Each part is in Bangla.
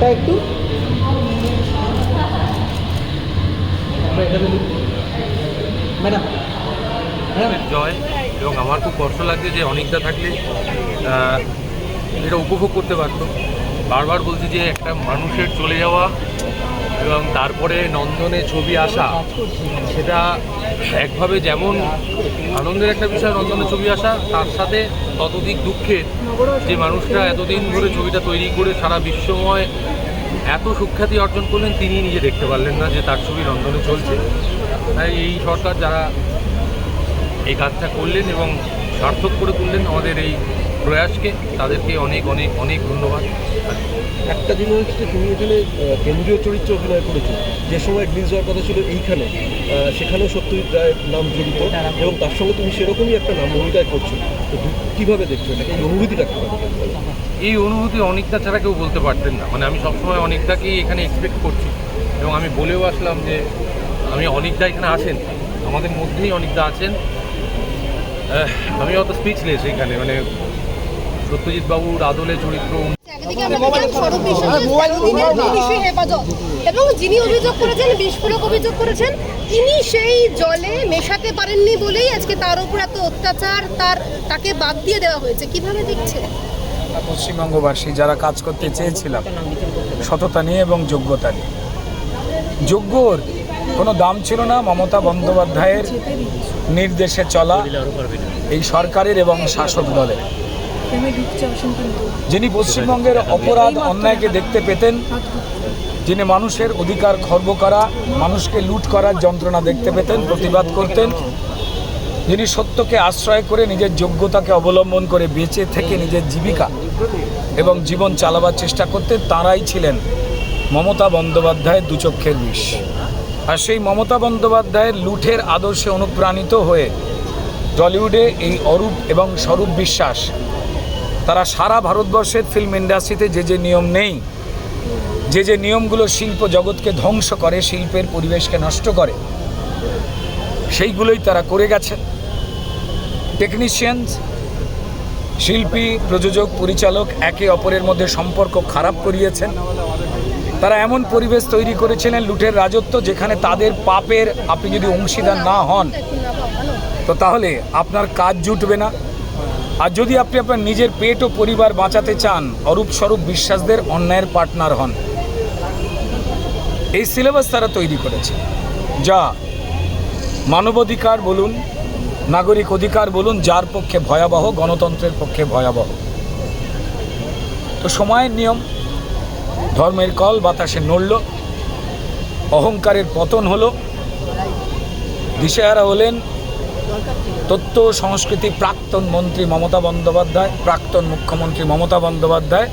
নামটা একটু ম্যাডাম। জয়, এবং আমার খুব কষ্ট লাগছে যে অনেকটা থাকলে এটা উপভোগ করতে পারত। বারবার বলছি যে একটা মানুষের চলে যাওয়া এবং তারপরে নন্দনে ছবি আসা, সেটা একভাবে যেমন আনন্দের একটা বিষয় নন্দনে ছবি আসা, তার সাথে ততোধিক দুঃখের যে মানুষটা এতদিন ধরে ছবিটা তৈরি করে সারা বিশ্বময় এত সুখ্যাতি অর্জন করলেন, তিনি নিজে দেখতে পারলেন না যে তার ছবি নন্দনে চলছে। তাই এই সরকার যারা এই কাজটা করলেন এবং সার্থক করে তুললেন আমাদের এই প্রয়াসকে, তাদেরকে অনেক অনেক অনেক ধন্যবাদ। একটা জিনিস হচ্ছে, তুমি এখানে কেন্দ্রীয় চরিত্রে অভিনয় করেছো, যে সময় রিলিজ হওয়ার কথা ছিল এইখানে, সেখানেও সত্যজিৎ রায়ের নাম জড়িত এবং তার সঙ্গে তুমি সেরকমই একটা নাম ভূমিকায় করছো। তো কীভাবে দেখছো এটাকে, এই অনুভূতিটা কীভাবে? এই অনুভূতি অনেকটা ছাড়া কেউ বলতে পারতেন না। মানে আমি সবসময় অনেকটাকেই এখানে এক্সপেক্ট করছি এবং আমি বলেও আসলাম যে আমি অনেকটা এখানে আসেন, আমাদের মধ্যেই অনেকটা আছেন। আমি অত স্পিচলেস এখানে, মানে সত্যজিৎ বাবুর আদলে চরিত্র। এবং যিনি অভিযোগ করেছেন, বিস্ফোরক অভিযোগ করেছেন, তিনি সেই জলে মেশাতে পারেননি বলেই আজকে তার উপর এত অত্যাচার, তাকে বাদ দিয়ে দেওয়া হয়েছে। কিভাবে দেখছে পশ্চিমবঙ্গবাসী যারা কাজ করতে চেয়েছিলাম সততা নিয়ে এবং যোগ্যতা নিয়ে? যোগ্যর কোনো দাম ছিল না। মমতা বন্দ্যোপাধ্যায়ের নির্দেশে চলা এই সরকারের এবং শাসক দলের, যিনি পশ্চিমবঙ্গের অপরাধ অন্যায়কে দেখতে পেতেন, যিনি মানুষের অধিকার খর্ব করা, মানুষকে লুট করার যন্ত্রণা দেখতে পেতেন, প্রতিবাদ করতেন, যিনি সত্যকে আশ্রয় করে নিজের যোগ্যতাকে অবলম্বন করে বেঁচে থেকে নিজের জীবিকা এবং জীবন চালাবার চেষ্টা করতেন, তাঁরাই ছিলেন মমতা বন্দ্যোপাধ্যায়ের দুচক্ষের বিষ। আর সেই মমতা বন্দ্যোপাধ্যায়ের লুঠের আদর্শে অনুপ্রাণিত হয়ে টলিউডে এই অরূপ এবং স্বরূপ বিশ্বাস, তারা সারা ভারতবর্ষের ফিল্ম ইন্ডাস্ট্রিতে যে যে নিয়ম নেই, যে যে নিয়মগুলো শিল্প জগৎকে ধ্বংস করে, শিল্পের পরিবেশকে নষ্ট করে, সেইগুলোই তারা করে গেছে। টেকনিশিয়ানস, শিল্পী, প্রযোজক, পরিচালক একে অপরের মধ্যে সম্পর্ক খারাপ করিয়েছেন। তারা এমন পরিবেশ তৈরি করেছিলেন লুঠের রাজত্ব, যেখানে তাদের পাপের আপনি যদি অংশীদার না হন তো তাহলে আপনার কাজ জুটবে না। আর যদি আপনি আপনার নিজের পেট ও পরিবার বাঁচাতে চান, অরূপ স্বরূপ বিশ্বাসদের অন্যায়ের পার্টনার হন। এই সিলেবাস তারা তৈরি করেছে, যা মানবাধিকার বলুন, নাগরিক অধিকার বলুন, যার পক্ষে ভয়াবহ, গণতন্ত্রের পক্ষে ভয়াবহ। তো সময়ের নিয়ম, ধর্মের কল বাতাসে নড়ল, অহংকারের পতন হলো, দিশেহারা হলেন তথ্য সংস্কৃতি প্রাক্তন মন্ত্রী মমতা বন্দ্যোপাধ্যায়, প্রাক্তন মুখ্যমন্ত্রী মমতা বন্দ্যোপাধ্যায়,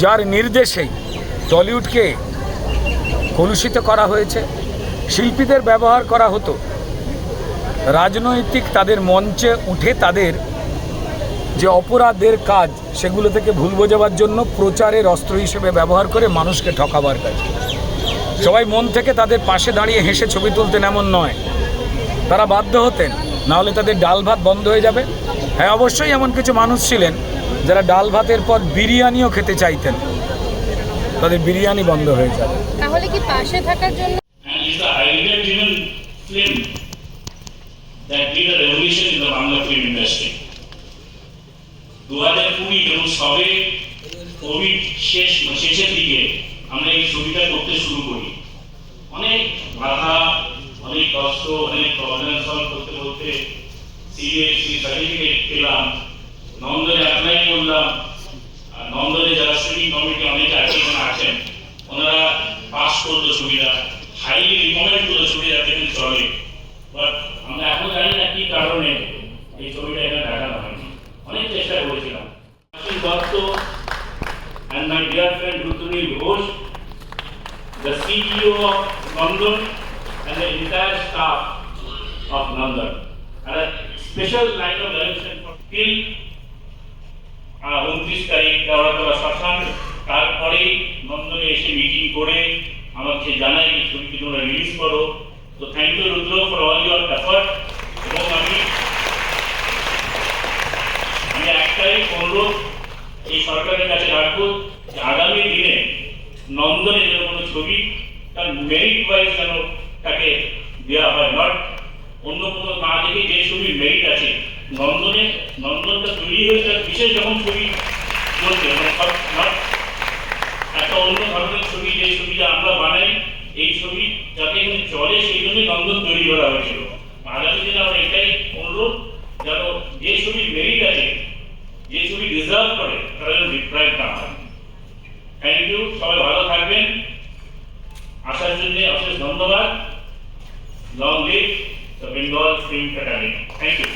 যার নির্দেশেই টলিউডকে কলুষিত করা হয়েছে। শিল্পীদের ব্যবহার করা হতো রাজনৈতিক তাদের মঞ্চে উঠে তাদের যে অপরাধের কাজ, সেগুলো থেকে ভুল বোঝাবার জন্য প্রচারের অস্ত্র হিসেবে ব্যবহার করে মানুষকে ঠকাবার কাজ। সবাই মন থেকে তাদের পাশে দাঁড়িয়ে হেসে ছবি তুলতেন এমন নয়, তারা বাধ্য হতেন, নাহলে তাদের ডাল ভাত বন্ধ হয়ে যাবে। হ্যাঁ, অবশ্যই এমন কিছু মানুষ ছিলেন যারা ডাল ভাতের পর বিরিয়ানিও খেতে চাইতেন, তাদের বিরিয়ানি বন্ধ হয়ে যাবে। তাহলে কি পাশে থাকার জন্য that did a revolution in the Bangla film industry. 2020 যখন সবে কোভিড শেষের দিকে আমরা এই ছবিটা করতে শুরু করি, অনেক বাধা, অনেক কষ্ট, অনেক প্রবলেম সলভ করতে করতে সিএসসি সার্টিফিকেট পেলাম, নন্দনে অ্যাপ্লাই করলাম। নন্দনে যারা স্ক্রিনিং কমিটি অনেকে আছেন, ওনারা পাস করলো ছবিটা, হাইলি রিকমেন্ড করলো ছবিটা যাতে চলে। বাট আমরা এখন জানি না কি কারণে এই ছবিটা এখানে দেখানো হয়নি। অনেক চেষ্টা করেছিলাম। Dutta and my dear friend Rutunil Ghosh, the CEO of Nandan and the entire staff of Nandan, and a special line of direction for till 29 তারিখ দেওয়াতলা শ্মশান। তারপরেই নন্দনে এসে মিটিং করে আমাকে জানাই এই ছবিটি তোমরা রিলিজ করো। তো thank you Rudra for all your effort. এবং আমি একটাই অনুরোধ এই সরকারের কাছে রাখবো যে আগামী দিনে নন্দনে যেন কোনো ছবি তার মেরিট ওয়াইজ যেন তাকে দেওয়া হয়, নট অন্য কোনো না দেখে যে ছবির মেরিট আছে। নন্দনটা তৈরি হয়েছে বিশেষ যখন ছবি চলছে, নট একটা অন্য ধরনের ছবি, যে ছবিটা আমরা বানাই এই ছবি যাতে এখানে চলে সেই জন্যই নন্দন তৈরি করা হয়েছিল। আগামী দিনে আমার এটাই অনুরোধ যেন যে ছবির মেরিট আছে, যে ছবি ডিজার্ভ করে তারা যেন ডিপ্রাইভ না হয়। থ্যাংক ইউ, সবাই ভালো থাকবেন, আসার জন্য অশেষ ধন্যবাদ। Long live the Bengal film academy. Thank you.